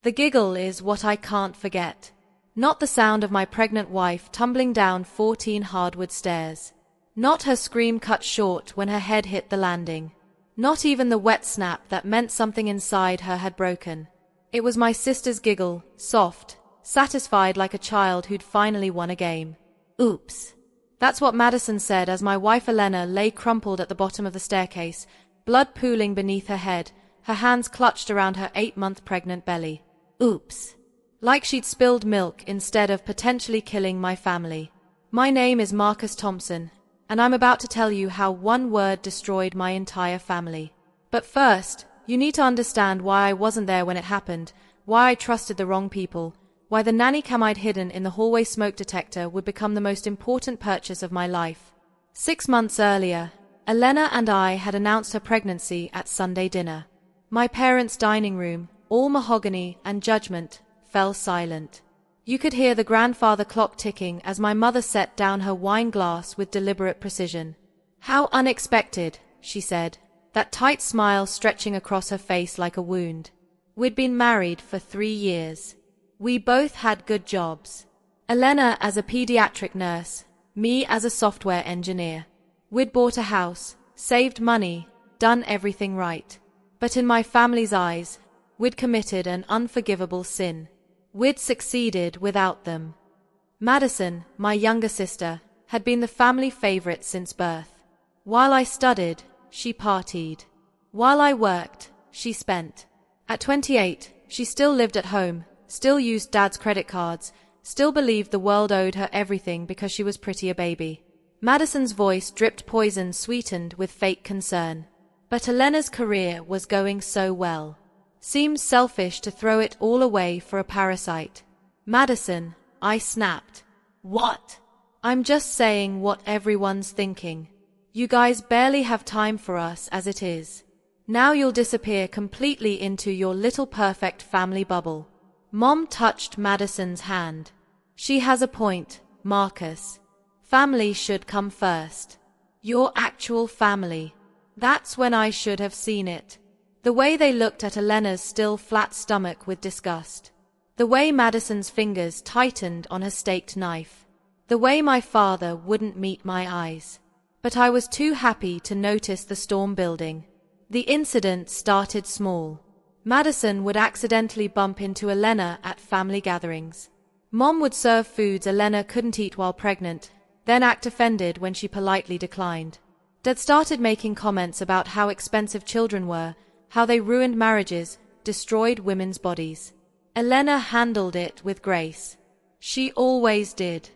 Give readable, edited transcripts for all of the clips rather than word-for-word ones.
The giggle is what I can't forget. Not the sound of my pregnant wife tumbling down 14 hardwood stairs. Not her scream cut short when her head hit the landing. Not even the wet snap that meant something inside her had broken. It was my sister's giggle, soft, satisfied like a child who'd finally won a game. Oops. That's what Madison said as my wife Elena lay crumpled at the bottom of the staircase, blood pooling beneath her head, her hands clutched around her 8-month pregnant belly. Oops. Like she'd spilled milk instead of potentially killing my family. My name is Marcus Thompson, and I'm about to tell you how one word destroyed my entire family. But first, you need to understand why I wasn't there when it happened, why I trusted the wrong people, why the nanny cam I'd hidden in the hallway smoke detector would become the most important purchase of my life. 6 months earlier, Elena and I had announced her pregnancy at Sunday dinner. My parents' dining room, all mahogany and judgment, fell silent. You could hear the grandfather clock ticking as my mother set down her wine glass with deliberate precision. "How unexpected," she said, that tight smile stretching across her face like a wound. We'd been married for 3 years. We both had good jobs. Elena as a pediatric nurse, me as a software engineer. We'd bought a house, saved money, done everything right. But in my family's eyes, we'd committed an unforgivable sin. We'd succeeded without them. Madison, my younger sister, had been the family favorite since birth. While I studied, she partied. While I worked, she spent. At 28, she still lived at home, still used Dad's credit cards, still believed the world owed her everything because she was pretty a baby. Madison's voice dripped poison sweetened with fake concern. But Elena's career was going so well. Seemed selfish to throw it all away for a parasite. Madison, I snapped. What? I'm just saying what everyone's thinking. You guys barely have time for us as it is. Now you'll disappear completely into your little perfect family bubble. Mom touched Madison's hand. She has a point, Marcus. Family should come first. Your actual family. That's when I should have seen it. The way they looked at Elena's still flat stomach with disgust. The way Madison's fingers tightened on her staked knife. The way my father wouldn't meet my eyes. But I was too happy to notice the storm building. The incident started small. Madison would accidentally bump into Elena at family gatherings. Mom would serve foods Elena couldn't eat while pregnant, then act offended when she politely declined. Dad started making comments about how expensive children were, how they ruined marriages, destroyed women's bodies. Elena handled it with grace. She always did.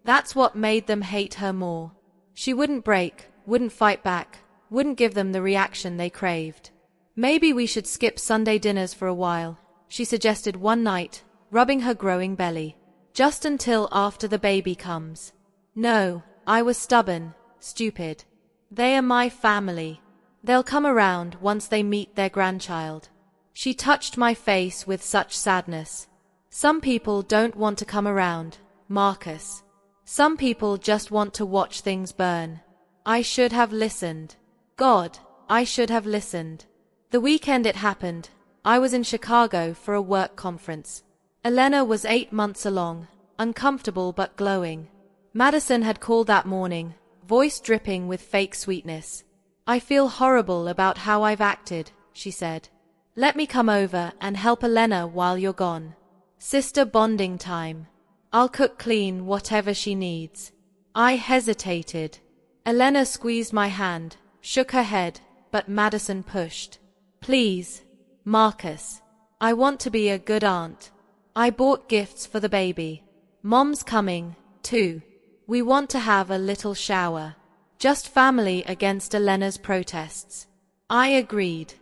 That's what made them hate her more. She wouldn't break, wouldn't fight back, wouldn't give them the reaction they craved. Maybe we should skip Sunday dinners for a while, she suggested one night, rubbing her growing belly. Just until after the baby comes. No, I was stubborn, stupid. They are my family. They'll come around once they meet their grandchild. She touched my face with such sadness. Some people don't want to come around, Marcus. Some people just want to watch things burn. I should have listened. God, I should have listened. The weekend it happened, I was in Chicago for a work conference. Elena was 8 months along, uncomfortable but glowing. Madison had called that morning, voice dripping with fake sweetness. I feel horrible about how I've acted, she said. Let me come over and help Elena while you're gone. Sister bonding time. I'll cook clean whatever she needs. I hesitated. Elena squeezed my hand, shook her head, but Madison pushed. Please, Marcus. I want to be a good aunt. I bought gifts for the baby. Mom's coming, too. We want to have a little shower. Just family against Elena's protests. I agreed.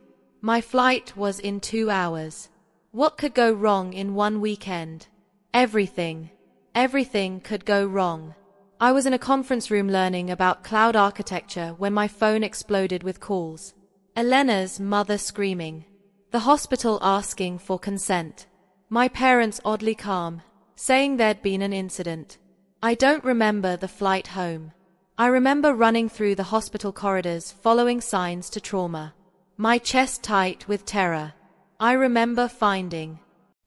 My flight was in 2 hours. What could go wrong in one weekend? Everything. Everything could go wrong. I was in a conference room learning about cloud architecture when my phone exploded with calls. Elena's mother screaming. The hospital asking for consent. My parents oddly calm, saying there'd been an incident. I don't remember the flight home. I remember running through the hospital corridors following signs to trauma. My chest tight with terror. I remember finding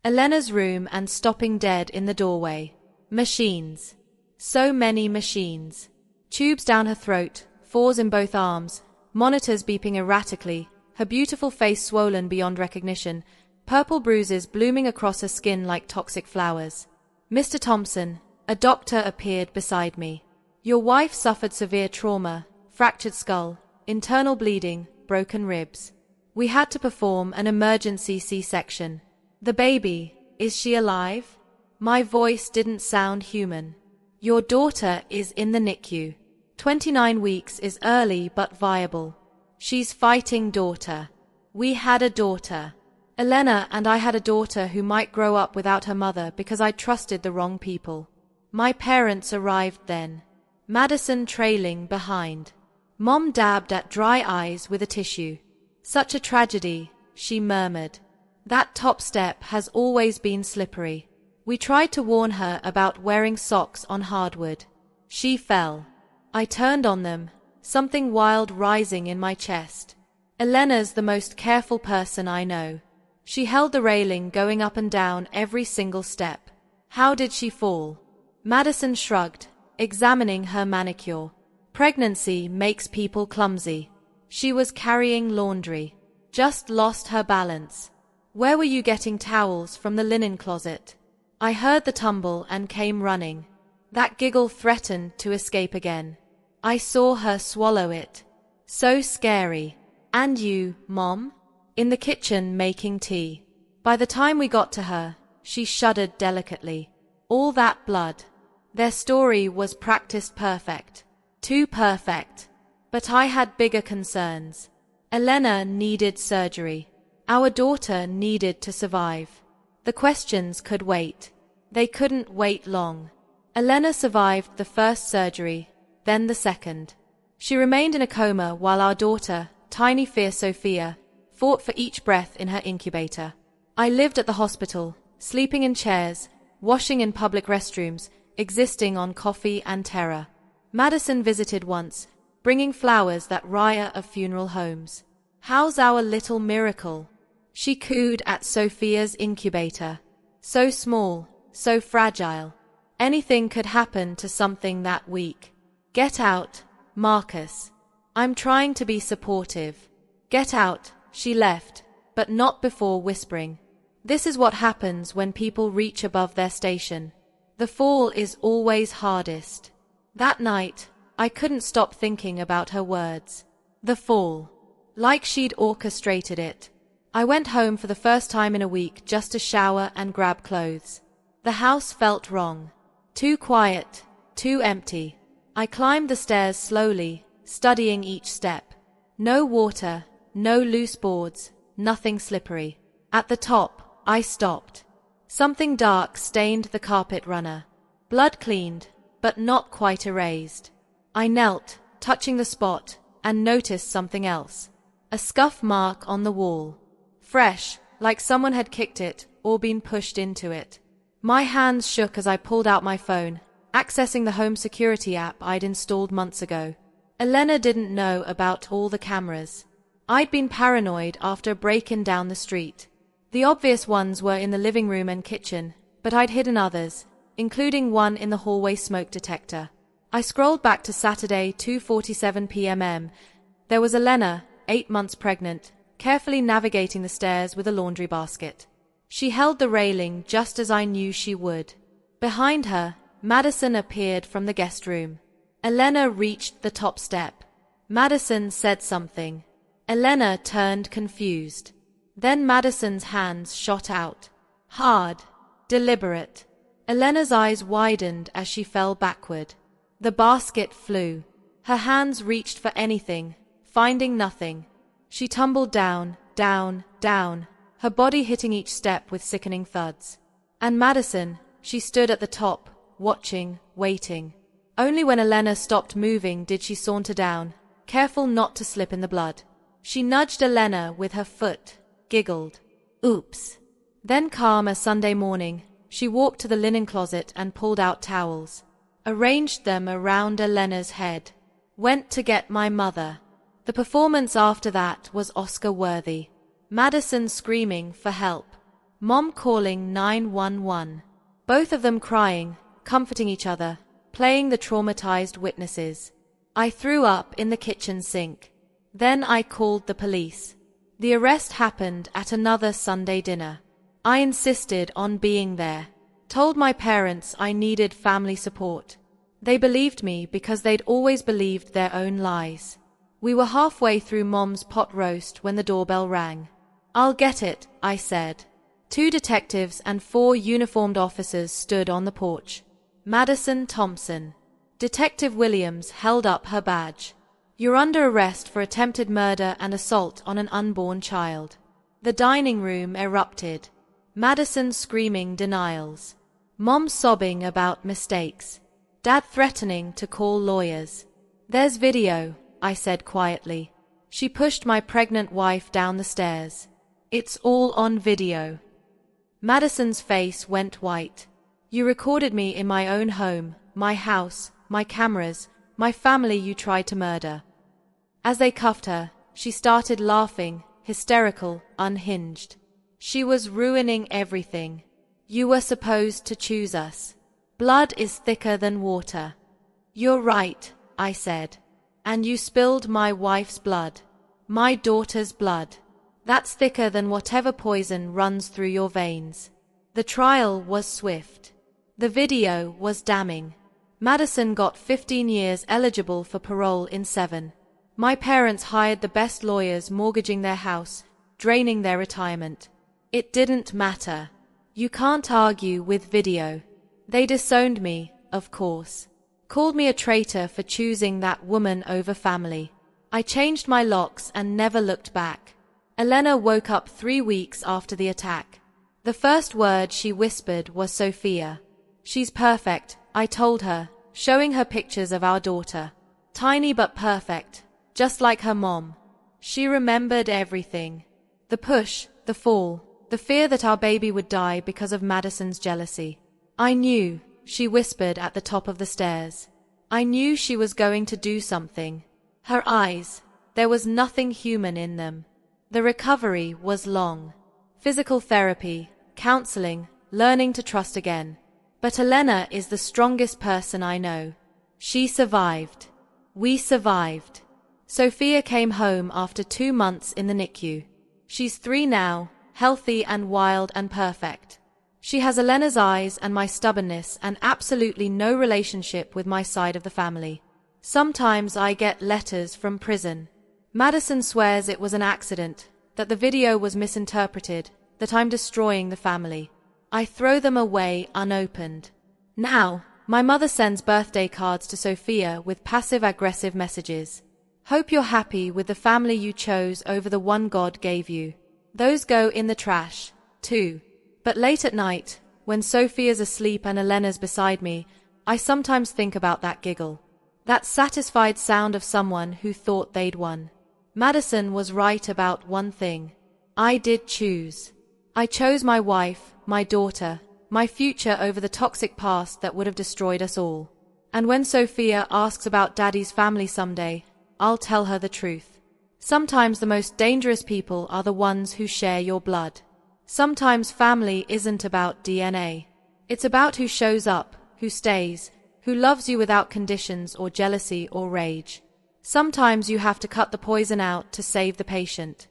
Elena's room and stopping dead in the doorway. Machines. So many machines. Tubes down her throat, fours in both arms, monitors beeping erratically, her beautiful face swollen beyond recognition, purple bruises blooming across her skin like toxic flowers. Mr. Thompson, a doctor appeared beside me. Your wife suffered severe trauma, fractured skull, internal bleeding, broken ribs. We had to perform an emergency C-section. The baby, is she alive? My voice didn't sound human. Your daughter is in the NICU. 29 weeks is early but viable. She's fighting daughter. We had a daughter. Elena and I had a daughter who might grow up without her mother because I trusted the wrong people. My parents arrived then. Madison trailing behind. Mom dabbed at dry eyes with a tissue. Such a tragedy, she murmured. That top step has always been slippery. We tried to warn her about wearing socks on hardwood. She fell. I turned on them, something wild rising in my chest. Elena's the most careful person I know. She held the railing going up and down every single step. How did she fall? Madison shrugged, examining her manicure. Pregnancy makes people clumsy. She was carrying laundry. Just lost her balance. Where were you getting towels from the linen closet? I heard the tumble and came running. That giggle threatened to escape again. I saw her swallow it. So scary. And you, Mom? In the kitchen making tea. By the time we got to her, she shuddered delicately. All that blood. Their story was practiced perfect. Too perfect. But I had bigger concerns. Elena needed surgery. Our daughter needed to survive. The questions could wait. They couldn't wait long. Elena survived the first surgery, then the second. She remained in a coma while our daughter, tiny fierce Sophia, fought for each breath in her incubator. I lived at the hospital, sleeping in chairs, washing in public restrooms, existing on coffee and terror. Madison visited once, bringing flowers that raya of funeral homes. How's our little miracle? She cooed at Sophia's incubator. So small, so fragile. Anything could happen to something that weak. Get out, Marcus. I'm trying to be supportive. Get out, she left, but not before whispering. This is what happens when people reach above their station. The fall is always hardest. That night, I couldn't stop thinking about her words. The fall. Like she'd orchestrated it. I went home for the first time in a week just to shower and grab clothes. The house felt wrong. Too quiet, too empty. I climbed the stairs slowly, studying each step. No water, no loose boards, nothing slippery. At the top, I stopped. Something dark stained the carpet runner. Blood cleaned, but not quite erased. I knelt, touching the spot, and noticed something else. A scuff mark on the wall. Fresh, like someone had kicked it or been pushed into it. My hands shook as I pulled out my phone, accessing the home security app I'd installed months ago. Elena didn't know about all the cameras. I'd been paranoid after a break-in down the street. The obvious ones were in the living room and kitchen, but I'd hidden others, including one in the hallway smoke detector. I scrolled back to Saturday, 2:47 p.m. There was Elena, 8 months pregnant, carefully navigating the stairs with a laundry basket. She held the railing just as I knew she would. Behind her, Madison appeared from the guest room. Elena reached the top step. Madison said something. Elena turned confused. Then Madison's hands shot out. Hard, deliberate. Elena's eyes widened as she fell backward. The basket flew. Her hands reached for anything, finding nothing. She tumbled down, down, down, her body hitting each step with sickening thuds. And Madison, she stood at the top, watching, waiting. Only when Elena stopped moving did she saunter down, careful not to slip in the blood. She nudged Elena with her foot, giggled. Oops. Then calm as Sunday morning, she walked to the linen closet and pulled out towels. Arranged them around Elena's head. Went to get my mother. The performance after that was Oscar-worthy. Madison screaming for help. Mom calling 911. Both of them crying, comforting each other, playing the traumatized witnesses. I threw up in the kitchen sink. Then I called the police. The arrest happened at another Sunday dinner. I insisted on being there. Told my parents I needed family support. They believed me because they'd always believed their own lies. We were halfway through Mom's pot roast when the doorbell rang. "I'll get it," I said. 2 detectives and 4 uniformed officers stood on the porch. Madison Thompson. Detective Williams held up her badge. "You're under arrest for attempted murder and assault on an unborn child." The dining room erupted. Madison screaming denials. Mom sobbing about mistakes. Dad threatening to call lawyers. "There's video," I said quietly. She pushed my pregnant wife down the stairs. "It's all on video." Madison's face went white. "You recorded me in my own home, my house, my cameras, my family you tried to murder." As they cuffed her, she started laughing, hysterical, unhinged. She was ruining everything. "You were supposed to choose us. Blood is thicker than water." "You're right," I said. "And you spilled my wife's blood. My daughter's blood. That's thicker than whatever poison runs through your veins." The trial was swift. The video was damning. Madison got 15 years, eligible for parole in 7. My parents hired the best lawyers, mortgaging their house, draining their retirement. It didn't matter. You can't argue with video. They disowned me, of course. Called me a traitor for choosing that woman over family. I changed my locks and never looked back. Elena woke up 3 weeks after the attack. The first word she whispered was Sophia. "She's perfect," I told her, showing her pictures of our daughter. Tiny but perfect, just like her mom. She remembered everything. The push, the fall, the fear that our baby would die because of Madison's jealousy. "I knew," she whispered at the top of the stairs. "I knew she was going to do something." Her eyes, there was nothing human in them. The recovery was long. Physical therapy, counseling, learning to trust again. But Elena is the strongest person I know. She survived. We survived. Sophia came home after 2 months in the NICU. She's 3 now, healthy and wild and perfect. She has Elena's eyes and my stubbornness and absolutely no relationship with my side of the family. Sometimes I get letters from prison. Madison swears it was an accident, that the video was misinterpreted, that I'm destroying the family. I throw them away unopened. Now, my mother sends birthday cards to Sophia with passive-aggressive messages. "Hope you're happy with the family you chose over the one God gave you." Those go in the trash, too. But late at night, when Sophia's asleep and Elena's beside me, I sometimes think about that giggle. That satisfied sound of someone who thought they'd won. Madison was right about one thing. I did choose. I chose my wife, my daughter, my future over the toxic past that would have destroyed us all. And when Sophia asks about Daddy's family someday, I'll tell her the truth. Sometimes the most dangerous people are the ones who share your blood. Sometimes family isn't about DNA. It's about who shows up, who stays, who loves you without conditions or jealousy or rage. Sometimes you have to cut the poison out to save the patient.